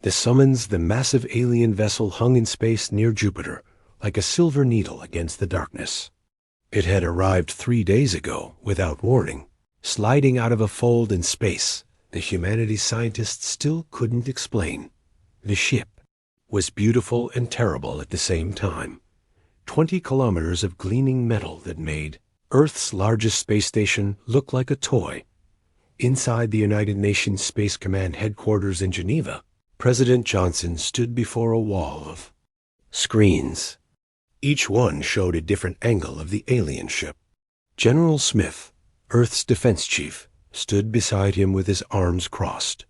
The summons, the massive alien vessel hung in space near Jupiter, like a silver needle against the darkness. It had arrived 3 days ago, without warning, sliding out of a fold in space the humanities scientists still couldn't explain. The ship was beautiful and terrible at the same time. 20 kilometers of gleaming metal that made Earth's largest space station look like a toy. Inside the United Nations Space Command headquarters in Geneva, President Johnson stood before a wall of screens. Each one showed a different angle of the alien ship. General Smith, Earth's defense chief, stood beside him with his arms crossed.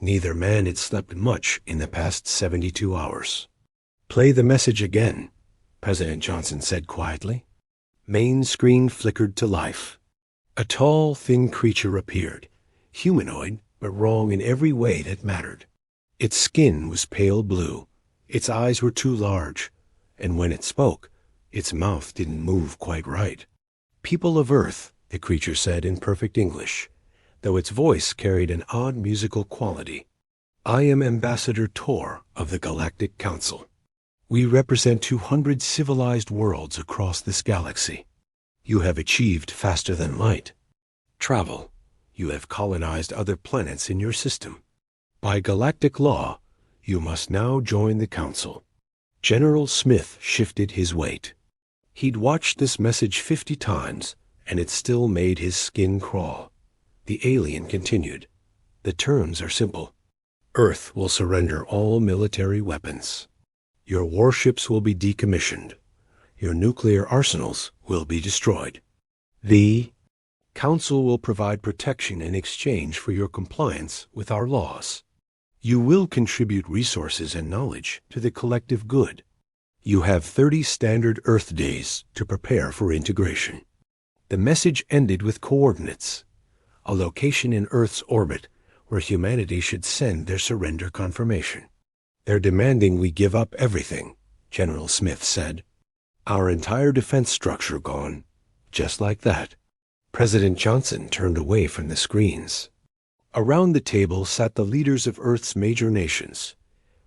Neither man had slept much in the past 72 hours. "Play the message again," President Johnson said quietly. Main screen flickered to life. A tall, thin creature appeared, humanoid, but wrong in every way that mattered. Its skin was pale blue, its eyes were too large, and when it spoke, its mouth didn't move quite right. "People of Earth," the creature said in perfect English, though its voice carried an odd musical quality. "I am Ambassador Tor of the Galactic Council. We represent 200 civilized worlds across this galaxy. You have achieved faster than light. Travel. You have colonized other planets in your system. By galactic law, you must now join the Council." General Smith shifted his weight. He'd watched this message 50 times, and it still made his skin crawl. The alien continued. "The terms are simple. Earth will surrender all military weapons. Your warships will be decommissioned. Your nuclear arsenals will be destroyed. The Council will provide protection in exchange for your compliance with our laws. You will contribute resources and knowledge to the collective good. You have 30 standard Earth days to prepare for integration." The message ended with coordinates, a location in Earth's orbit where humanity should send their surrender confirmation. "They're demanding we give up everything," General Smith said. "Our entire defense structure gone, just like that." President Johnson turned away from the screens. Around the table sat the leaders of Earth's major nations.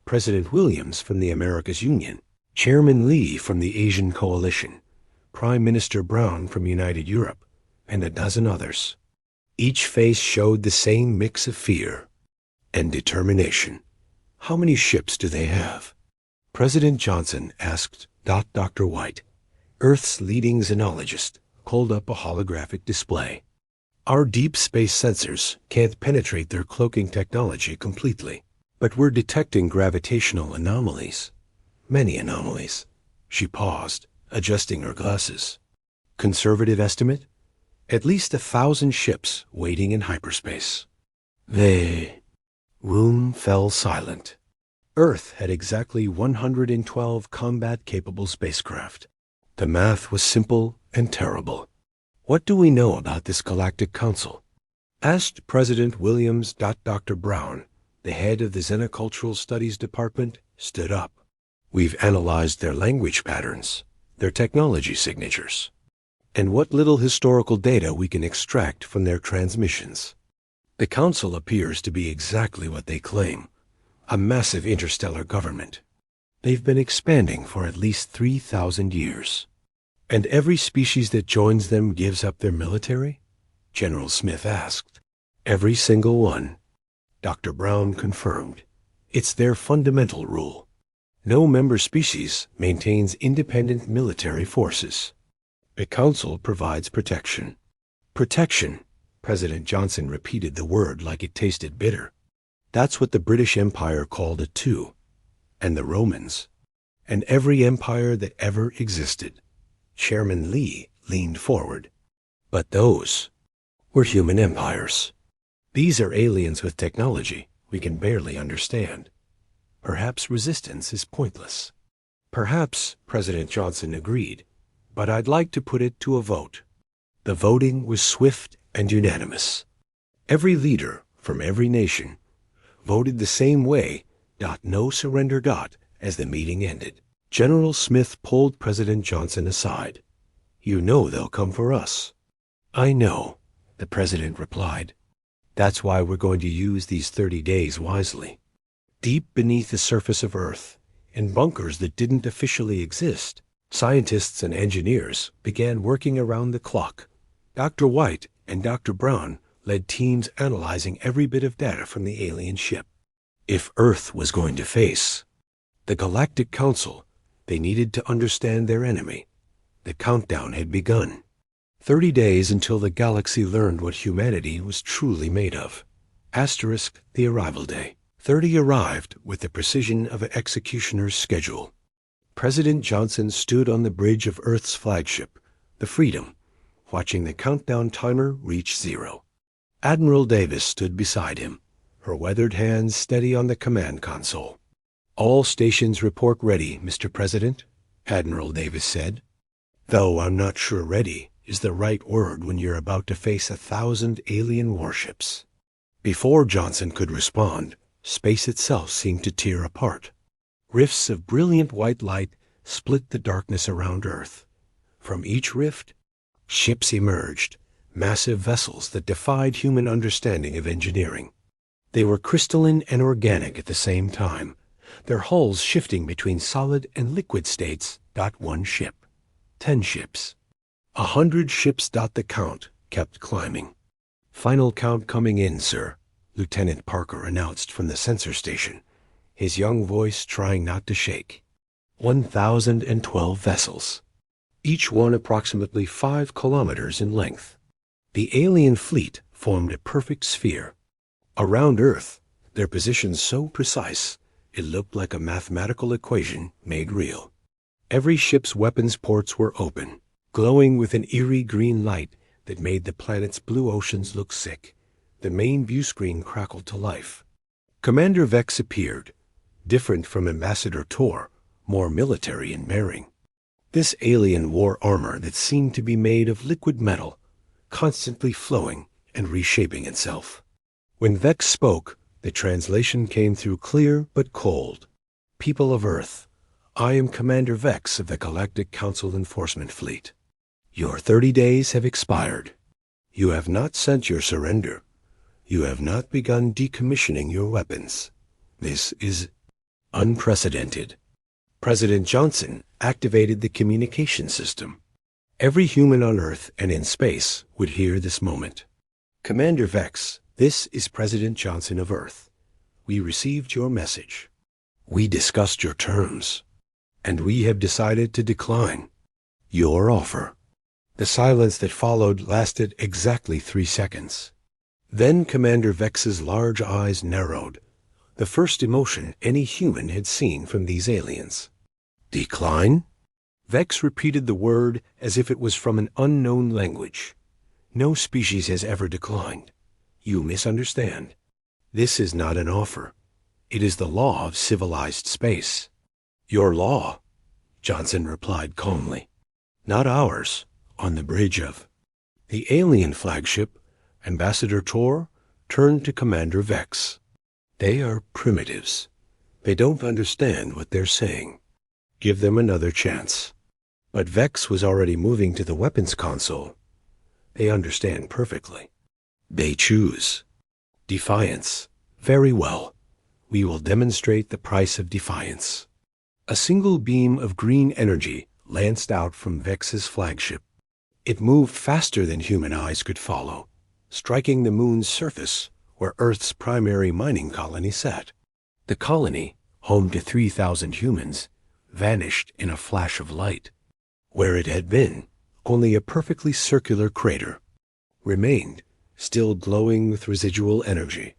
President Williams from the Americas Union, Chairman Lee from the Asian Coalition, Prime Minister Brown from United Europe, and a dozen others. Each face showed the same mix of fear and determination. "How many ships do they have?" President Johnson asked. Dr. White, Earth's leading xenologist, pulled up a holographic display. "Our deep space sensors can't penetrate their cloaking technology completely, but we're detecting gravitational anomalies. Many anomalies." She paused, adjusting her glasses. "Conservative estimate? At least 1,000 ships waiting in hyperspace." The room fell silent. Earth had exactly 112 combat-capable spacecraft. The math was simple and terrible. "What do we know about this Galactic Council?" asked President Williams. Dr. Brown, the head of the Xenocultural Studies Department, stood up. "We've analyzed their language patterns, their technology signatures, and what little historical data we can extract from their transmissions. The Council appears to be exactly what they claim, a massive interstellar government. They've been expanding for at least 3,000 years. And every species that joins them gives up their military?" General Smith asked. "Every single one," Dr. Brown confirmed. "It's their fundamental rule. No member species maintains independent military forces. The Council provides protection." "Protection," President Johnson repeated the word like it tasted bitter. "That's what the British Empire called it too, and the Romans, and every empire that ever existed." Chairman Lee leaned forward. "But those were human empires. These are aliens with technology we can barely understand. Perhaps resistance is pointless." "Perhaps," President Johnson agreed, "but I'd like to put it to a vote." The voting was swift and unanimous. Every leader from every nation voted the same way. No surrender. As the meeting ended, General Smith pulled President Johnson aside. "You know they'll come for us." "I know," the president replied. "That's why we're going to use these 30 days wisely. Deep beneath the surface of Earth, in bunkers that didn't officially exist, scientists and engineers began working around the clock. Dr. White and Dr. Brown led teams analyzing every bit of data from the alien ship. If Earth was going to face the Galactic Council, they needed to understand their enemy. The countdown had begun. 30 days until the galaxy learned what humanity was truly made of. Asterisk the arrival day. 30 arrived with the precision of an executioner's schedule. President Johnson stood on the bridge of Earth's flagship, the Freedom, watching the countdown timer reach 0. Admiral Davis stood beside him, her weathered hands steady on the command console. "All stations report ready, Mr. President," Admiral Davis said. "Though I'm not sure ready is the right word when you're about to face 1,000 alien warships." Before Johnson could respond, space itself seemed to tear apart. Rifts of brilliant white light split the darkness around Earth. From each rift, ships emerged, massive vessels that defied human understanding of engineering. They were crystalline and organic at the same time, their hulls shifting between solid and liquid states. One ship, 10 ships, 100 ships. The count kept climbing. "Final count coming in, sir," Lieutenant Parker announced from the sensor station, his young voice trying not to shake. 1,012 vessels, each one approximately 5 kilometers in length. The alien fleet formed a perfect sphere. Around Earth, their positions so precise, it looked like a mathematical equation made real. Every ship's weapons ports were open, glowing with an eerie green light that made the planet's blue oceans look sick. The main view screen crackled to life. Commander Vex appeared, different from Ambassador Tor, more military in bearing. This alien wore armor that seemed to be made of liquid metal, constantly flowing and reshaping itself. When Vex spoke, the translation came through clear but cold. "People of Earth, I am Commander Vex of the Galactic Council Enforcement Fleet. Your 30 days have expired. You have not sent your surrender. You have not begun decommissioning your weapons. This is unprecedented." President Johnson activated the communication system. Every human on Earth and in space would hear this moment. "Commander Vex, this is President Johnson of Earth. We received your message. We discussed your terms, and we have decided to decline your offer." The silence that followed lasted exactly 3 seconds. Then Commander Vex's large eyes narrowed, the first emotion any human had seen from these aliens. "Decline?" Vex repeated the word as if it was from an unknown language. "No species has ever declined. You misunderstand. This is not an offer. It is the law of civilized space." "Your law," Johnson replied calmly. "Not ours." On the bridge of the alien flagship, Ambassador Tor turned to Commander Vex. "They are primitives. They don't understand what they're saying. Give them another chance." But Vex was already moving to the weapons console. "They understand perfectly. They choose Defiance. Very well. We will demonstrate the price of defiance." A single beam of green energy lanced out from Vex's flagship. It moved faster than human eyes could follow, striking the moon's surface where Earth's primary mining colony sat. The colony, home to 3,000 humans, vanished in a flash of light. Where it had been, only a perfectly circular crater remained, still glowing with residual energy.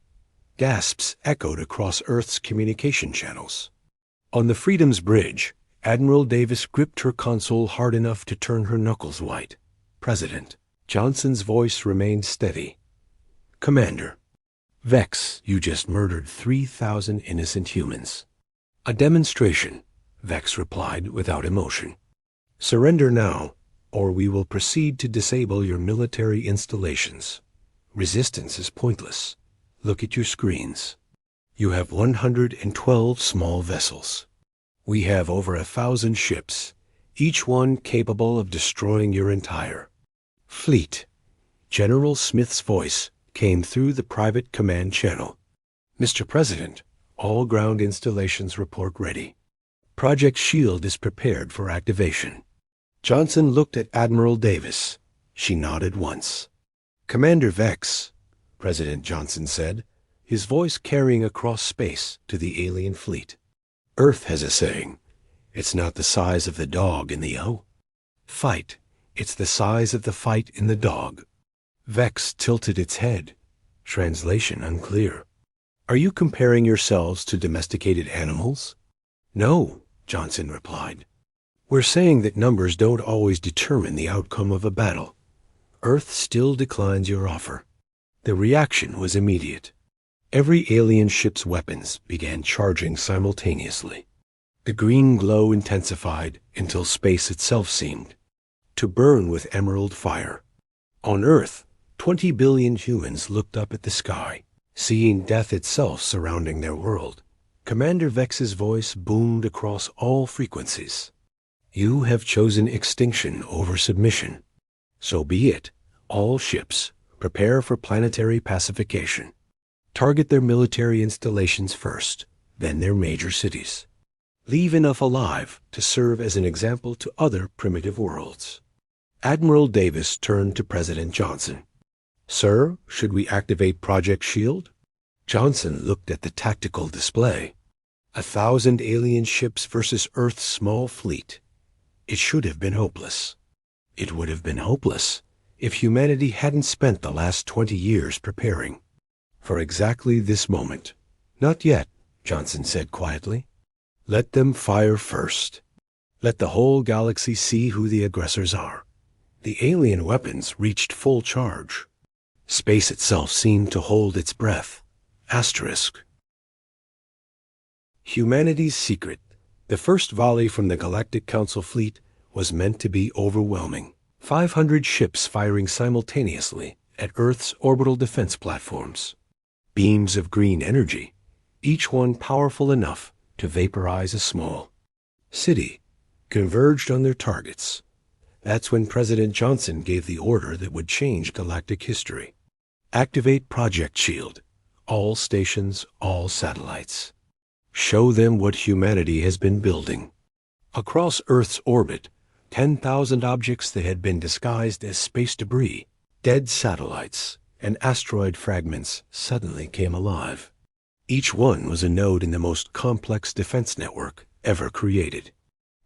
Gasps echoed across Earth's communication channels. On the Freedom's bridge, Admiral Davis gripped her console hard enough to turn her knuckles white. "President." Johnson's voice remained steady. "Commander, Vex, you just murdered 3,000 innocent humans." "A demonstration," Vex replied without emotion. "Surrender now, or we will proceed to disable your military installations. Resistance is pointless. Look at your screens. You have 112 small vessels. We have over 1,000 ships, each one capable of destroying your entire fleet." General Smith's voice came through the private command channel. "Mr. President, All ground installations report ready. Project Shield is prepared for activation. Johnson looked at Admiral Davis. She nodded once. Commander Vex, President Johnson said, his voice carrying across space to the alien fleet. Earth has a saying. It's not the size of the dog in the fight. It's the size of the fight in the dog. Vex tilted its head. Translation unclear. Are you comparing yourselves to domesticated animals? No, Johnson replied. We're saying that numbers don't always determine the outcome of a battle. Earth still declines your offer. The reaction was immediate. Every alien ship's weapons began charging simultaneously. The green glow intensified until space itself seemed to burn with emerald fire. On Earth, 20 billion humans looked up at the sky, seeing death itself surrounding their world. Commander Vex's voice boomed across all frequencies. You have chosen extinction over submission. So be it. All ships, prepare for planetary pacification. Target their military installations first, then their major cities. Leave enough alive to serve as an example to other primitive worlds. Admiral Davis turned to President Johnson. Sir, should we activate Project Shield? Johnson looked at the tactical display. 1,000 alien ships versus Earth's small fleet. It should have been hopeless. It would have been hopeless if humanity hadn't spent the last 20 years preparing for exactly this moment. Not yet, Johnson said quietly. Let them fire first. Let the whole galaxy see who the aggressors are. The alien weapons reached full charge. Space itself seemed to hold its breath. Asterisk. Humanity's secret. The first volley from the Galactic Council fleet was meant to be overwhelming. 500 ships firing simultaneously at Earth's orbital defense platforms. Beams of green energy, each one powerful enough to vaporize a small city, converged on their targets. That's when President Johnson gave the order that would change galactic history. Activate Project Shield. All stations, all satellites. Show them what humanity has been building. Across Earth's orbit, 10,000 objects that had been disguised as space debris, dead satellites, and asteroid fragments suddenly came alive. Each one was a node in the most complex defense network ever created.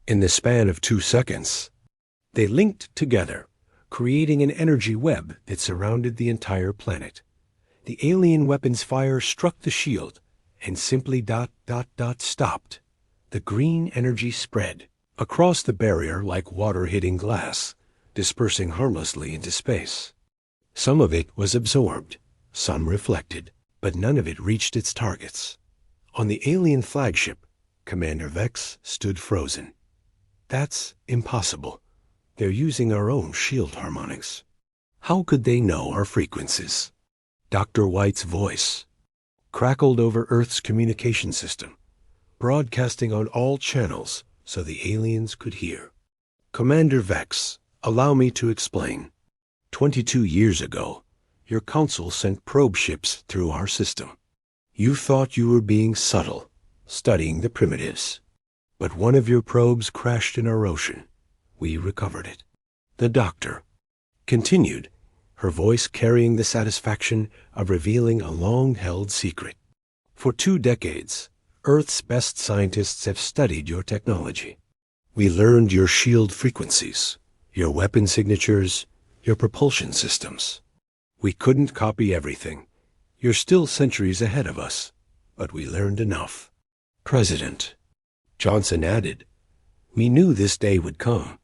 In the span of 2 seconds, they linked together, creating an energy web that surrounded the entire planet. The alien weapons fire struck the shield and simply stopped. The green energy spread across the barrier like water hitting glass, dispersing harmlessly into space. Some of it was absorbed, some reflected, but none of it reached its targets. On the alien flagship, Commander Vex stood frozen. That's impossible. They're using our own shield harmonics. How could they know our frequencies? Dr. White's voice crackled over Earth's communication system, broadcasting on all channels so the aliens could hear. Commander Vex, allow me to explain. 22 years ago, your council sent probe ships through our system. You thought you were being subtle, studying the primitives. But one of your probes crashed in our ocean. We recovered it. The doctor continued, her voice carrying the satisfaction of revealing a long-held secret. For 2 decades, Earth's best scientists have studied your technology. We learned your shield frequencies, your weapon signatures, your propulsion systems. We couldn't copy everything. You're still centuries ahead of us, but we learned enough. President Johnson added, we knew this day would come.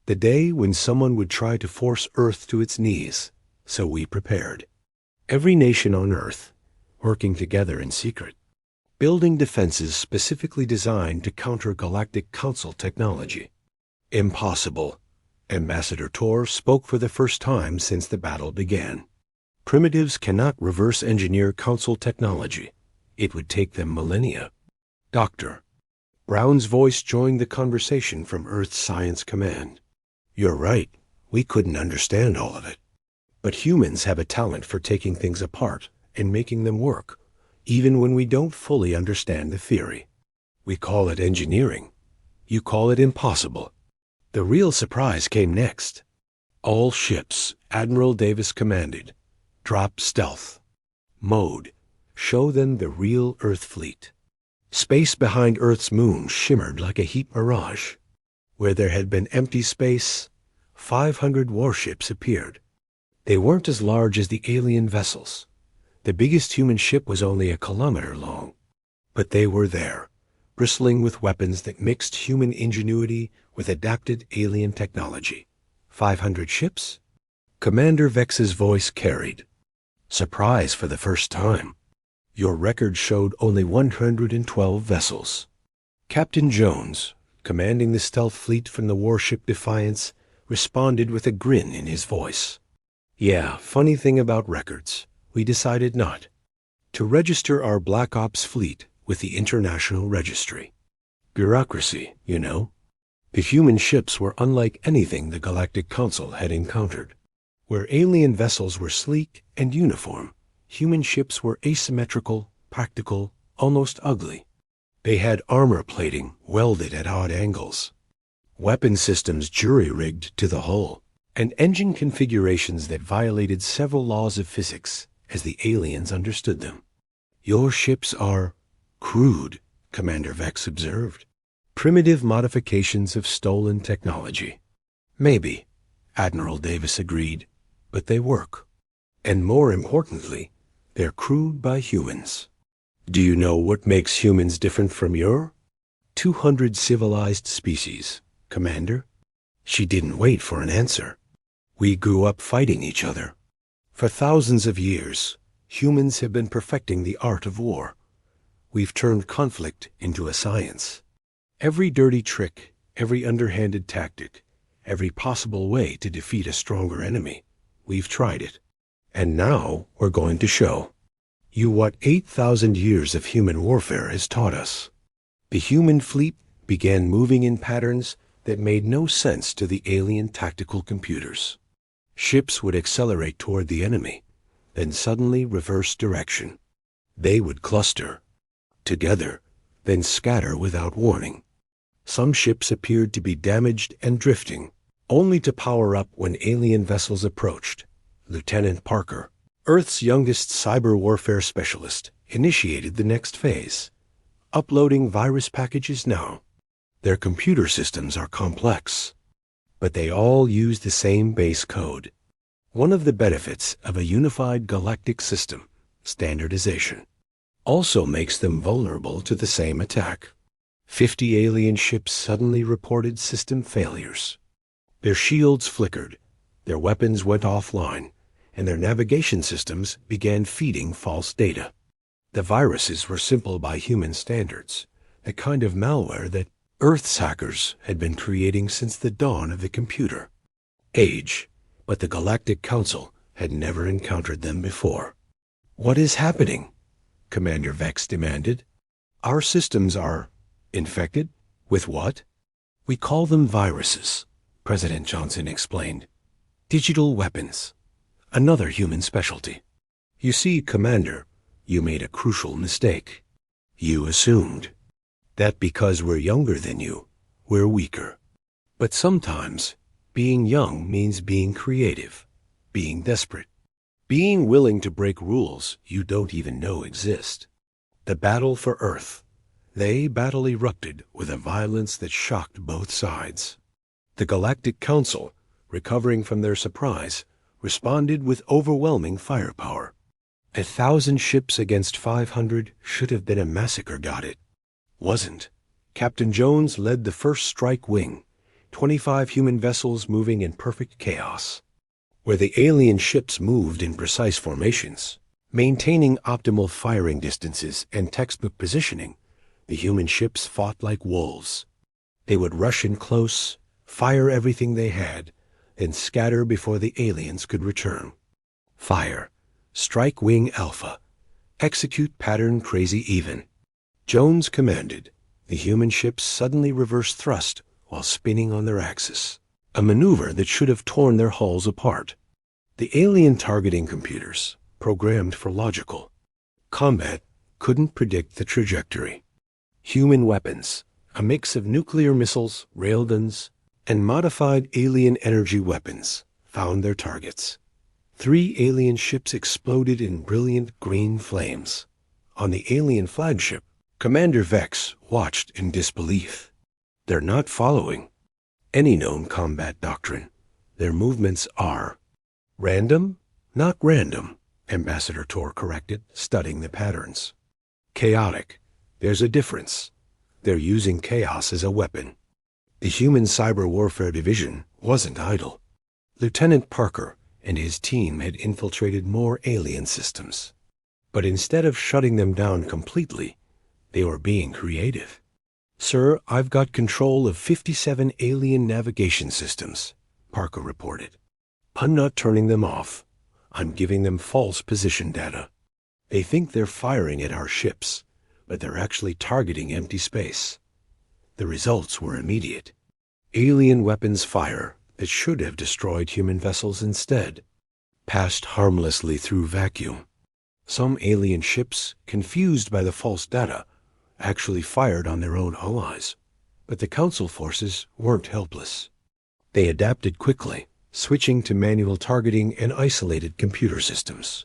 The day when someone would try to force Earth to its knees, so we prepared. Every nation on Earth, working together in secret, building defenses specifically designed to counter Galactic Council technology. Impossible. Ambassador Tor spoke for the first time since the battle began. Primitives cannot reverse engineer Council technology. It would take them millennia. Doctor Brown's voice joined the conversation from Earth's Science Command. You're right. We couldn't understand all of it. But humans have a talent for taking things apart and making them work. even when we don't fully understand the theory. We call it engineering. You call it impossible. The real surprise came next. All ships, Admiral Davis commanded, drop stealth mode. Show them the real Earth fleet. Space behind Earth's moon shimmered like a heat mirage. Where there had been empty space, 500 warships appeared. They weren't as large as the alien vessels. The biggest human ship was only a kilometer long. But they were there, bristling with weapons that mixed human ingenuity with adapted alien technology. 500 ships? Commander Vex's voice carried. Surprise for the first time. Your record showed only 112 vessels. Captain Jones, commanding the stealth fleet from the warship Defiance, responded with a grin in his voice. Yeah, funny thing about records. We decided not to register our Black Ops fleet with the International Registry. Bureaucracy, you know. The human ships were unlike anything the Galactic Council had encountered. Where alien vessels were sleek and uniform, human ships were asymmetrical, practical, almost ugly. They had armor plating welded at odd angles, weapon systems jury-rigged to the hull, and engine configurations that violated several laws of physics as the aliens understood them. Your ships are crude, Commander Vex observed. Primitive modifications of stolen technology. Maybe, Admiral Davis agreed, but they work. And more importantly, they're crewed by humans. Do you know what makes humans different from your 200 civilized species, Commander? She didn't wait for an answer. We grew up fighting each other. For thousands of years, humans have been perfecting the art of war. We've turned conflict into a science. Every dirty trick, every underhanded tactic, every possible way to defeat a stronger enemy, we've tried it. And now we're going to show you what 8,000 years of human warfare has taught us. The human fleet began moving in patterns that made no sense to the alien tactical computers. Ships would accelerate toward the enemy, then suddenly reverse direction. They would cluster together, then scatter without warning. Some ships appeared to be damaged and drifting, only to power up when alien vessels approached. Lieutenant Parker, Earth's youngest cyber warfare specialist, initiated the next phase. Uploading virus packages now. Their computer systems are complex, but they all use the same base code. One of the benefits of a unified galactic system, standardization, also makes them vulnerable to the same attack. 50 alien ships suddenly reported system failures. Their shields flickered, their weapons went offline, and their navigation systems began feeding false data. The viruses were simple by human standards, the kind of malware that Earth's hackers had been creating since the dawn of the computer age, but the Galactic Council had never encountered them before. What is happening? Commander Vex demanded. Our systems are infected? With what? We call them viruses, President Johnson explained. Digital weapons. Another human specialty. You see, Commander, you made a crucial mistake. You assumed that because we're younger than you, we're weaker. But sometimes, being young means being creative, being desperate, being willing to break rules you don't even know exist. The battle for Earth. The battle erupted with a violence that shocked both sides. The Galactic Council, recovering from their surprise, responded with overwhelming firepower. 1,000 ships against 500 should have been a massacre, got it? Wasn't. Captain Jones led the first strike wing, 25 human vessels moving in perfect chaos. Where the alien ships moved in precise formations, maintaining optimal firing distances and textbook positioning, the human ships fought like wolves. They would rush in close, fire everything they had, then scatter before the aliens could return. Fire. Strike Wing Alpha. Execute pattern crazy even. Jones commanded. The human ships suddenly reversed thrust while spinning on their axis, a maneuver that should have torn their hulls apart. The alien targeting computers, programmed for logical combat, couldn't predict the trajectory. Human weapons, a mix of nuclear missiles, railguns, and modified alien energy weapons, found their targets. 3 alien ships exploded in brilliant green flames. On the alien flagship, Commander Vex watched in disbelief. They're not following any known combat doctrine. Their movements are random, not random, Ambassador Tor corrected, studying the patterns. Chaotic. There's a difference. They're using chaos as a weapon. The Human Cyber Warfare Division wasn't idle. Lieutenant Parker and his team had infiltrated more alien systems. But instead of shutting them down completely, they were being creative. "Sir, I've got control of 57 alien navigation systems," Parker reported. "I'm not turning them off. I'm giving them false position data. They think they're firing at our ships, but they're actually targeting empty space." The results were immediate. Alien weapons fire that should have destroyed human vessels instead passed harmlessly through vacuum. Some alien ships, confused by the false data, actually fired on their own allies. But the Council forces weren't helpless. They adapted quickly, switching to manual targeting and isolated computer systems.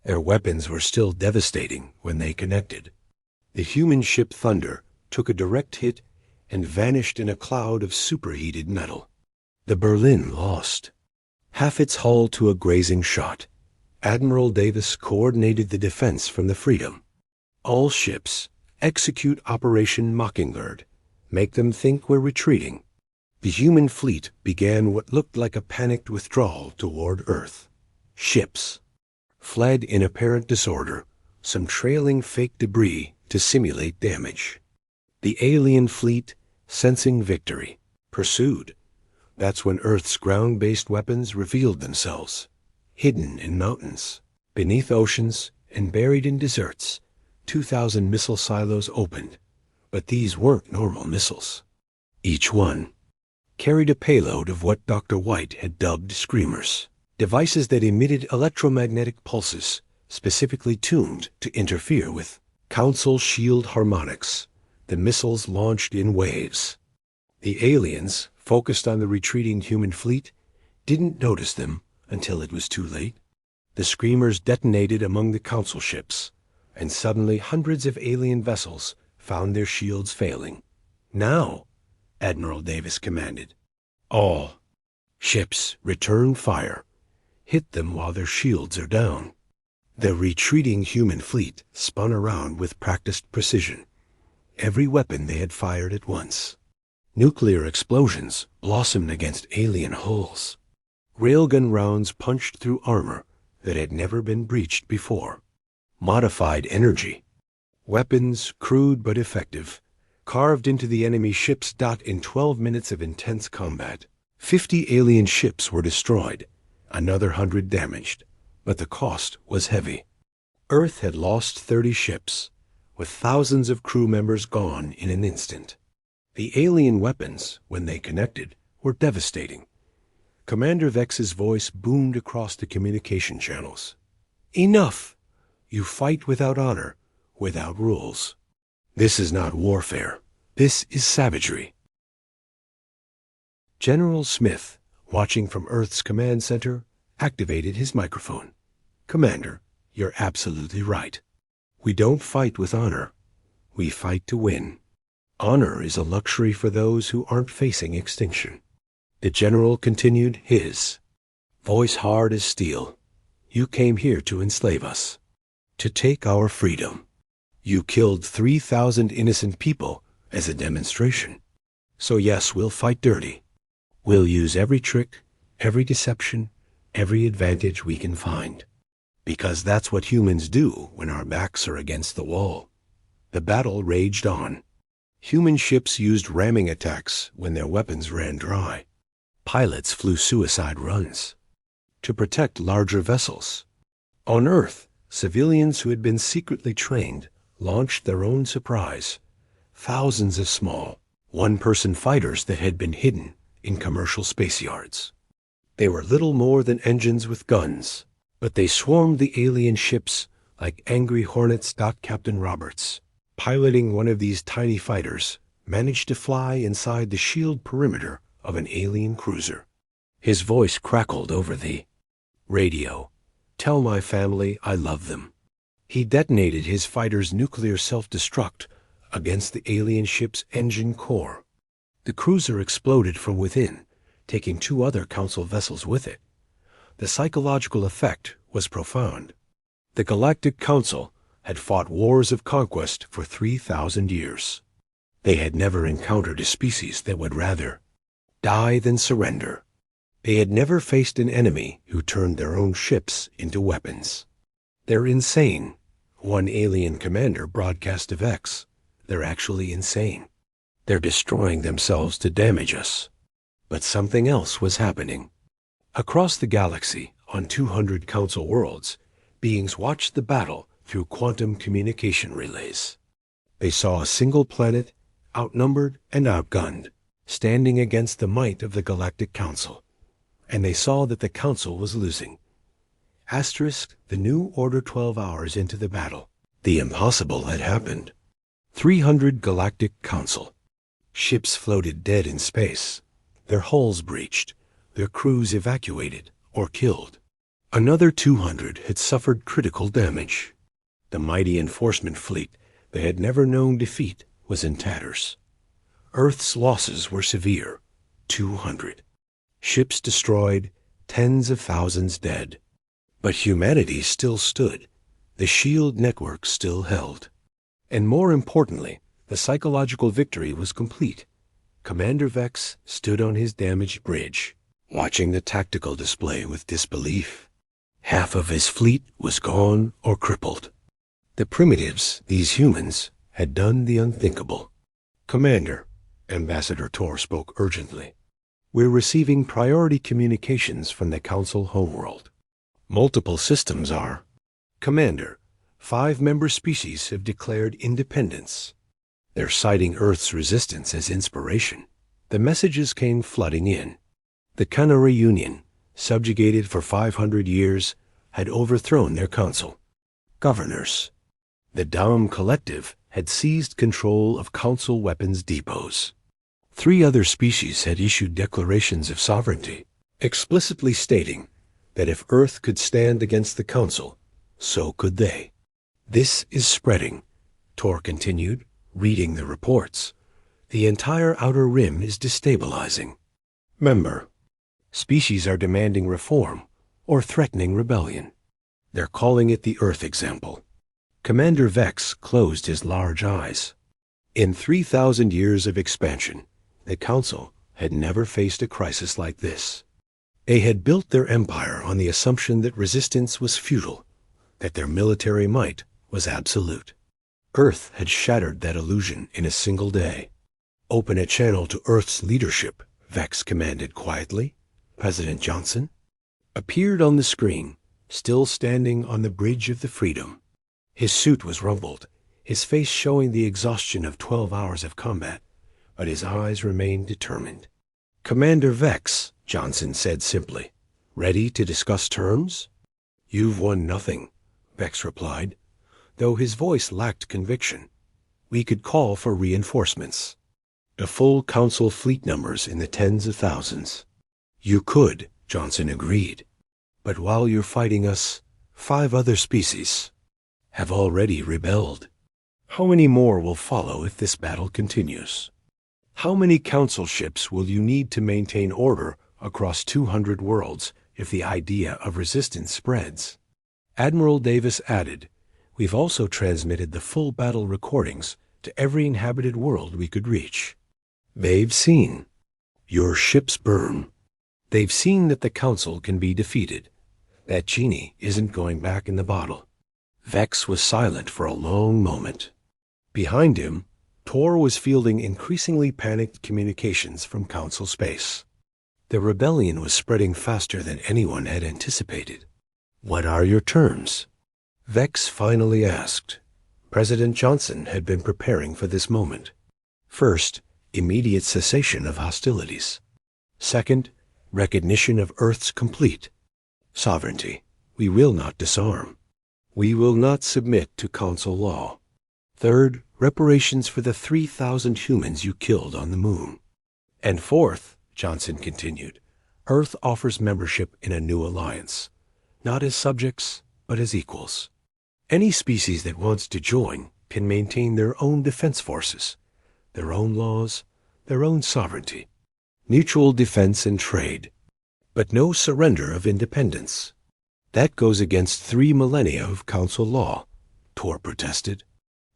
Their weapons were still devastating when they connected. The human ship Thunder took a direct hit and vanished in a cloud of superheated metal. The Berlin lost half its hull to a grazing shot. Admiral Davis coordinated the defense from the Freedom. "All ships, execute Operation Mockingbird. Make them think we're retreating." The human fleet began what looked like a panicked withdrawal toward Earth. Ships fled in apparent disorder, some trailing fake debris to simulate damage. The alien fleet, sensing victory, pursued. That's when Earth's ground-based weapons revealed themselves. Hidden in mountains, beneath oceans, and buried in deserts, 2,000 missile silos opened. But these weren't normal missiles. Each one carried a payload of what Dr. White had dubbed screamers, devices that emitted electromagnetic pulses specifically tuned to interfere with Council shield harmonics. The missiles launched in waves. The aliens, focused on the retreating human fleet, didn't notice them until it was too late. The screamers detonated among the Council ships, and suddenly hundreds of alien vessels found their shields failing. "Now," Admiral Davis commanded, "all ships return fire. Hit them while their shields are down." The retreating human fleet spun around with practiced precision, every weapon they had fired at once. Nuclear explosions blossomed against alien hulls. Railgun rounds punched through armor that had never been breached before. Modified energy, weapons crude but effective, carved into the enemy ships. In 12 minutes of intense combat, 50 alien ships were destroyed, another 100 damaged, but the cost was heavy. Earth had lost 30 ships, with thousands of crew members gone in an instant. The alien weapons, when they connected, were devastating. Commander Vex's voice boomed across the communication channels. "Enough! You fight without honor, without rules. This is not warfare. This is savagery." General Smith, watching from Earth's command center, activated his microphone. "Commander, you're absolutely right. We don't fight with honor. We fight to win. Honor is a luxury for those who aren't facing extinction." The general continued, his voice hard as steel. "You came here to enslave us, to take our freedom. You killed 3,000 innocent people as a demonstration. So yes, we'll fight dirty. We'll use every trick, every deception, every advantage we can find. Because that's what humans do when our backs are against the wall." The battle raged on. Human ships used ramming attacks when their weapons ran dry. Pilots flew suicide runs to protect larger vessels. On Earth, civilians who had been secretly trained launched their own surprise. Thousands of small, one-person fighters that had been hidden in commercial space yards. They were little more than engines with guns, but they swarmed the alien ships Like angry hornets, Captain Roberts, piloting one of these tiny fighters, managed to fly inside the shield perimeter of an alien cruiser. His voice crackled over the radio. "Tell my family I love them." He detonated his fighter's nuclear self-destruct against the alien ship's engine core. The cruiser exploded from within, taking 2 other Council vessels with it. The psychological effect was profound. The Galactic Council had fought wars of conquest for 3,000 years. They had never encountered a species that would rather die than surrender. They had never faced an enemy who turned their own ships into weapons. "They're insane," one alien commander broadcast to Vex. "They're actually insane. They're destroying themselves to damage us." But something else was happening. Across the galaxy, on 200 Council worlds, beings watched the battle through quantum communication relays. They saw a single planet, outnumbered and outgunned, standing against the might of the Galactic Council. And they saw that the Council was losing. Asterisk, the new Order 12 hours into the battle. The impossible had happened. 300 Galactic Council. Ships floated dead in space, their hulls breached, their crews evacuated or killed. Another 200 had suffered critical damage. The mighty enforcement fleet they had never known defeat was in tatters. Earth's losses were severe, 200. Ships destroyed, tens of thousands dead. But humanity still stood. The shield network still held. And more importantly, the psychological victory was complete. Commander Vex stood on his damaged bridge, watching the tactical display with disbelief. Half of his fleet was gone or crippled. The primitives, these humans, had done the unthinkable. "Commander," Ambassador Tor spoke urgently, "we're receiving priority communications from the Council homeworld. Multiple systems are. Commander, 5 member species have declared independence. They're citing Earth's resistance as inspiration." The messages came flooding in. The Canary Union, subjugated for 500 years, had overthrown their council. Governors. The Dam Collective had seized control of council weapons depots. 3 other species had issued declarations of sovereignty, explicitly stating that if Earth could stand against the council, so could they. "This is spreading," Tor continued, reading the reports. "The entire outer rim is destabilizing. Member, species are demanding reform or threatening rebellion. They're calling it the Earth example." Commander Vex closed his large eyes. In 3,000 years of expansion, the Council had never faced a crisis like this. They had built their empire on the assumption that resistance was futile, that their military might was absolute. Earth had shattered that illusion in a single day. "Open a channel to Earth's leadership," Vex commanded quietly. President Johnson appeared on the screen, still standing on the bridge of the Freedom. His suit was rumpled, his face showing the exhaustion of 12 hours of combat, but his eyes remained determined. "Commander Vex," Johnson said simply. "Ready to discuss terms?" "You've won nothing," Vex replied, though his voice lacked conviction. "We could call for reinforcements. A full council fleet numbers in the tens of thousands." "You could," Johnson agreed. "But while you're fighting us, 5 other species have already rebelled. How many more will follow if this battle continues? How many council ships will you need to maintain order across 200 worlds if the idea of resistance spreads?" Admiral Davis added, "We've also transmitted the full battle recordings to every inhabited world we could reach. They've seen your ships burn. They've seen that the Council can be defeated. That genie isn't going back in the bottle." Vex was silent for a long moment. Behind him, Tor was fielding increasingly panicked communications from Council space. The rebellion was spreading faster than anyone had anticipated. "What are your terms?" Vex finally asked. President Johnson had been preparing for this moment. First, immediate cessation of hostilities. Second, recognition of Earth's complete sovereignty. We will not disarm. We will not submit to Council law. Third, reparations for the 3,000 humans you killed on the moon. And fourth, Johnson continued, Earth offers membership in a new alliance, not as subjects, but as equals. Any species that wants to join can maintain their own defense forces, their own laws, their own sovereignty, mutual defense and trade, but no surrender of independence. That goes against 3 millennia of Council law, Tor protested.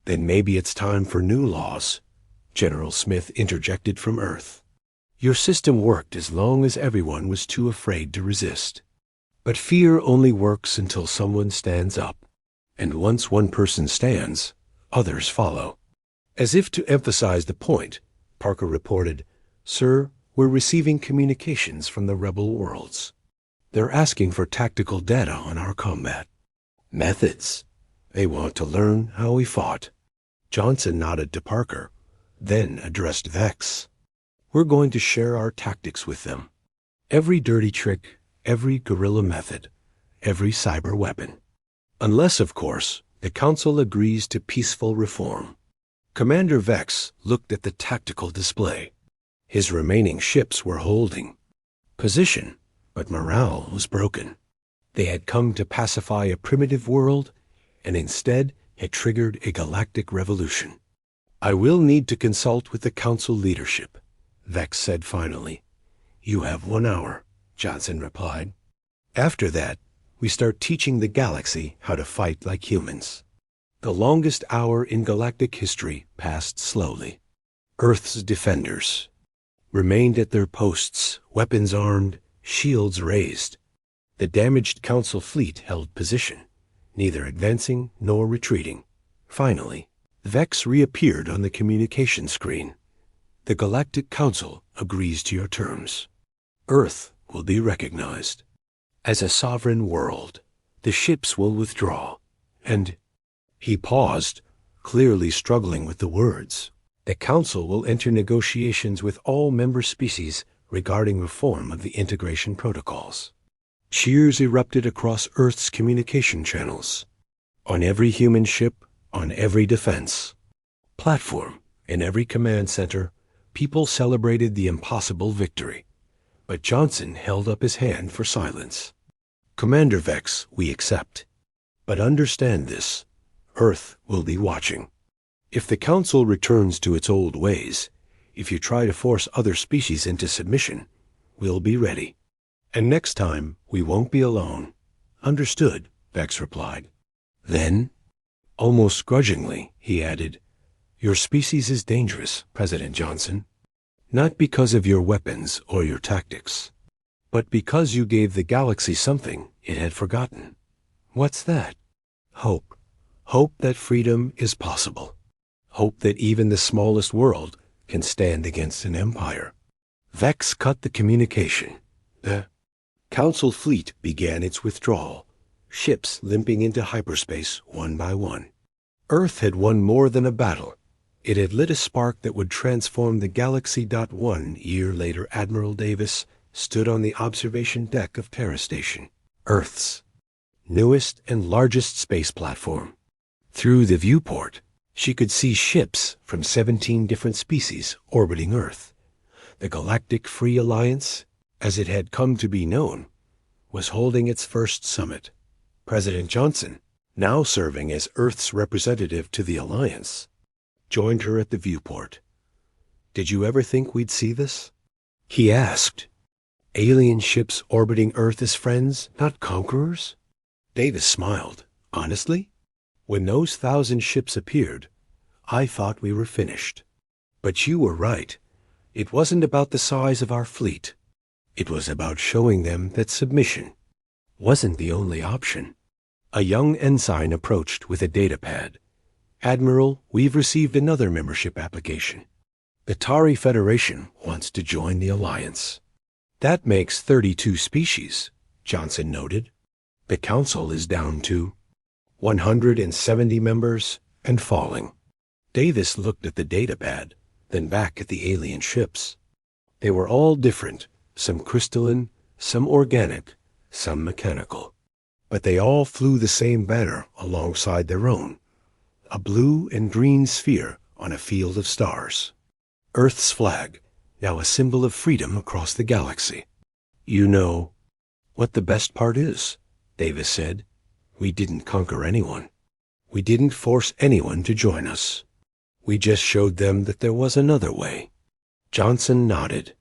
Then maybe it's time for new laws, General Smith interjected from Earth. Your system worked as long as everyone was too afraid to resist. But fear only works until someone stands up. And once one person stands, others follow. As if to emphasize the point, Parker reported, Sir, we're receiving communications from the rebel worlds. They're asking for tactical data on our combat. Methods. They want to learn how we fought. Johnson nodded to Parker, then addressed Vex. We're going to share our tactics with them. Every dirty trick, every guerrilla method, every cyber weapon. Unless, of course, the Council agrees to peaceful reform. Commander Vex looked at the tactical display. His remaining ships were holding position, but morale was broken. They had come to pacify a primitive world, and instead had triggered a galactic revolution. I will need to consult with the Council leadership, Vex said finally. You have 1 hour, Johnson replied. After that, we start teaching the galaxy how to fight like humans. The longest hour in galactic history passed slowly. Earth's defenders remained at their posts, weapons armed, shields raised. The damaged Council fleet held position, neither advancing nor retreating. Finally, Vex reappeared on the communication screen. The Galactic Council agrees to your terms. Earth will be recognized as a sovereign world. The ships will withdraw, and he paused, clearly struggling with the words. The Council will enter negotiations with all member species regarding reform of the integration protocols. Cheers erupted across Earth's communication channels. On every human ship, on every defense platform, in every command center, people celebrated the impossible victory. But Johnson held up his hand for silence. Commander Vex, we accept. But understand this, Earth will be watching. If the Council returns to its old ways, if you try to force other species into submission, we'll be ready. And next time, we won't be alone. Understood, Vex replied. Then, almost grudgingly, he added, Your species is dangerous, President Johnson. Not because of your weapons or your tactics, but because you gave the galaxy something it had forgotten. What's that? Hope. Hope that freedom is possible. Hope that even the smallest world can stand against an empire. Vex cut the communication. The Council fleet began its withdrawal, ships limping into hyperspace one by one. Earth had won more than a battle. It had lit a spark that would transform the galaxy. 1 year later, Admiral Davis stood on the observation deck of Terra Station, Earth's newest and largest space platform. Through the viewport, she could see ships from 17 different species orbiting Earth. The Galactic Free Alliance, as it had come to be known, was holding its first summit. President Johnson, now serving as Earth's representative to the Alliance, joined her at the viewport. Did you ever think we'd see this? He asked. Alien ships orbiting Earth as friends, not conquerors? Davis smiled. Honestly? When those 1,000 ships appeared, I thought we were finished. But you were right. It wasn't about the size of our fleet. It was about showing them that submission wasn't the only option. A young ensign approached with a datapad. Admiral, we've received another membership application. The Tari Federation wants to join the Alliance. That makes 32 species, Johnson noted. The Council is down to 170 members and falling. Davis looked at the datapad, then back at the alien ships. They were all different, some crystalline, some organic, some mechanical. but they all flew the same banner alongside their own, a blue and green sphere on a field of stars. Earth's flag, now a symbol of freedom across the galaxy. "You know what the best part is," Davis said. "We didn't conquer anyone. We didn't force anyone to join us. We just showed them that there was another way." Johnson nodded.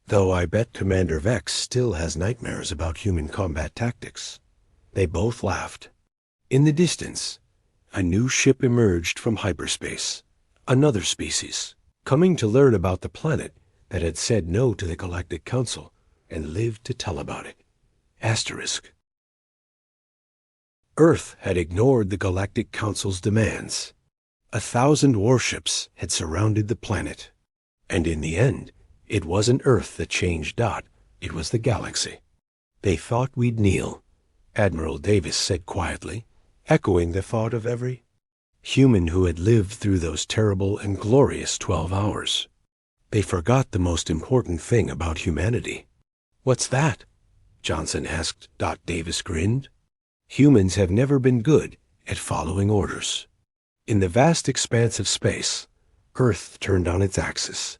"Though I bet Commander Vex still has nightmares about human combat tactics." They both laughed. In the distance, a new ship emerged from hyperspace. Another species, coming to learn about the planet that had said no to the Galactic Council and lived to tell about it. Asterisk. Earth had ignored the Galactic Council's demands. 1,000 warships had surrounded the planet. And in the end, it wasn't Earth that changed Dot, it was the galaxy. "They thought we'd kneel," Admiral Davis said quietly, echoing the thought of every human who had lived through those terrible and glorious 12 hours. "They forgot the most important thing about humanity." "What's that?" Johnson asked. Davis grinned. "Humans have never been good at following orders." In the vast expanse of space, Earth turned on its axis,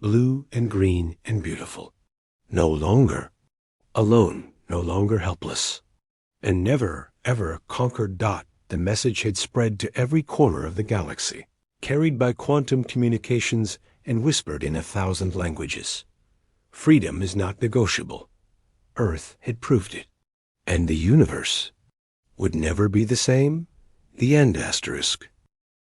blue and green and beautiful. No longer alone, no longer helpless. And never, ever conquered. The message had spread to every corner of the galaxy, carried by quantum communications and whispered in 1,000 languages. Freedom is not negotiable. Earth had proved it. And the universe would never be the same? The end. Asterisk.